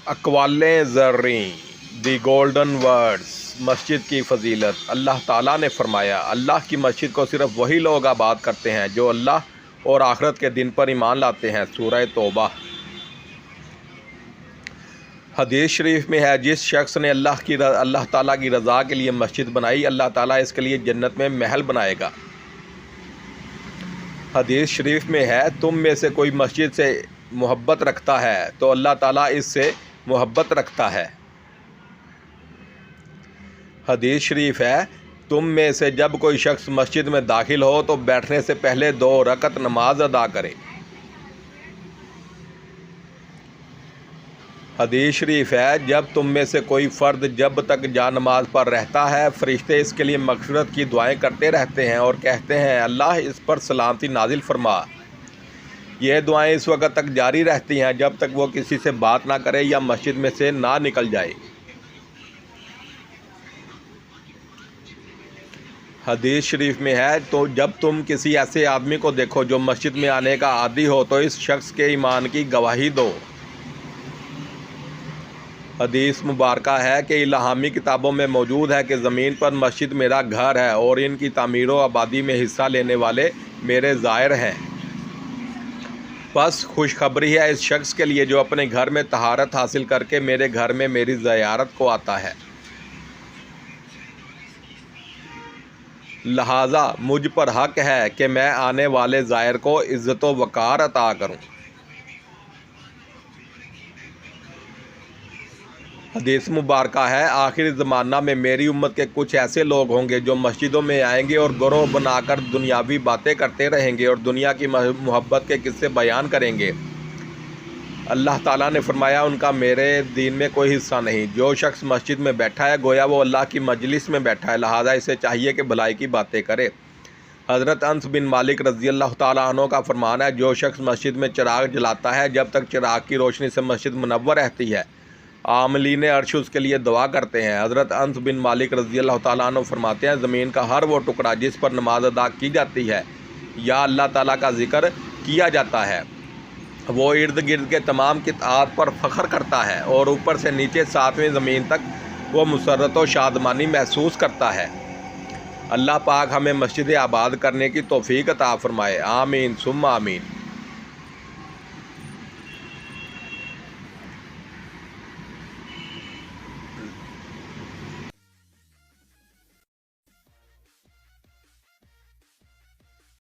اقوالیں زریں دی golden words مسجد کی فضیلت۔ اللہ تعالیٰ نے فرمایا، اللہ کی مسجد کو صرف وہی لوگ آباد کرتے ہیں جو اللہ اور آخرت کے دن پر ایمان لاتے ہیں۔ سورہ توبہ۔ حدیث شریف میں ہے، جس شخص نے اللہ تعالیٰ کی رضا کے لیے مسجد بنائی، اللہ تعالیٰ اس کے لیے جنت میں محل بنائے گا۔ حدیث شریف میں ہے، تم میں سے کوئی مسجد سے محبت رکھتا ہے تو اللہ تعالیٰ اس سے محبت رکھتا ہے۔ حدیث شریف ہے، تم میں سے جب کوئی شخص مسجد میں داخل ہو تو بیٹھنے سے پہلے 2 رکعت نماز ادا کرے۔ حدیث شریف ہے، جب تم میں سے کوئی فرد جب تک جا نماز پر رہتا ہے، فرشتے اس کے لیے مغفرت کی دعائیں کرتے رہتے ہیں اور کہتے ہیں، اللہ اس پر سلامتی نازل فرما۔ یہ دعائیں اس وقت تک جاری رہتی ہیں جب تک وہ کسی سے بات نہ کرے یا مسجد میں سے نہ نکل جائے۔ حدیث شریف میں ہے، تو جب تم کسی ایسے آدمی کو دیکھو جو مسجد میں آنے کا عادی ہو تو اس شخص کے ایمان کی گواہی دو۔ حدیث مبارکہ ہے کہ الہامی کتابوں میں موجود ہے کہ زمین پر مسجد میرا گھر ہے اور ان کی تعمیر و آبادی میں حصہ لینے والے میرے زائر ہیں۔ بس خوشخبری ہے اس شخص کے لیے جو اپنے گھر میں طہارت حاصل کر کے میرے گھر میں میری زیارت کو آتا ہے۔ لہٰذا مجھ پر حق ہے کہ میں آنے والے زائر کو عزت و وقار عطا کروں۔ حدیث مبارکہ ہے، آخری زمانہ میں میری امت کے کچھ ایسے لوگ ہوں گے جو مسجدوں میں آئیں گے اور گروہ بنا کر دنیاوی باتیں کرتے رہیں گے اور دنیا کی محبت کے قصے بیان کریں گے۔ اللہ تعالیٰ نے فرمایا، ان کا میرے دین میں کوئی حصہ نہیں۔ جو شخص مسجد میں بیٹھا ہے گویا وہ اللہ کی مجلس میں بیٹھا ہے، لہٰذا اسے چاہیے کہ بھلائی کی باتیں کرے۔ حضرت انس بن مالک رضی اللہ تعالیٰ عنہ کا فرمان ہے، جو شخص مسجد میں چراغ جلاتا ہے جب تک چراغ کی روشنی سے مسجد منور رہتی ہے، عاملین عرش اس کے لیے دعا کرتے ہیں۔ حضرت انس بن مالک رضی اللہ تعالیٰ عنہ فرماتے ہیں، زمین کا ہر وہ ٹکڑا جس پر نماز ادا کی جاتی ہے یا اللہ تعالیٰ کا ذکر کیا جاتا ہے، وہ ارد گرد کے تمام قطعات پر فخر کرتا ہے اور اوپر سے نیچے 7ویں زمین تک وہ مسرت و شادمانی محسوس کرتا ہے۔ اللہ پاک ہمیں مسجد آباد کرنے کی توفیق عطا فرمائے، آمین ثم آمین۔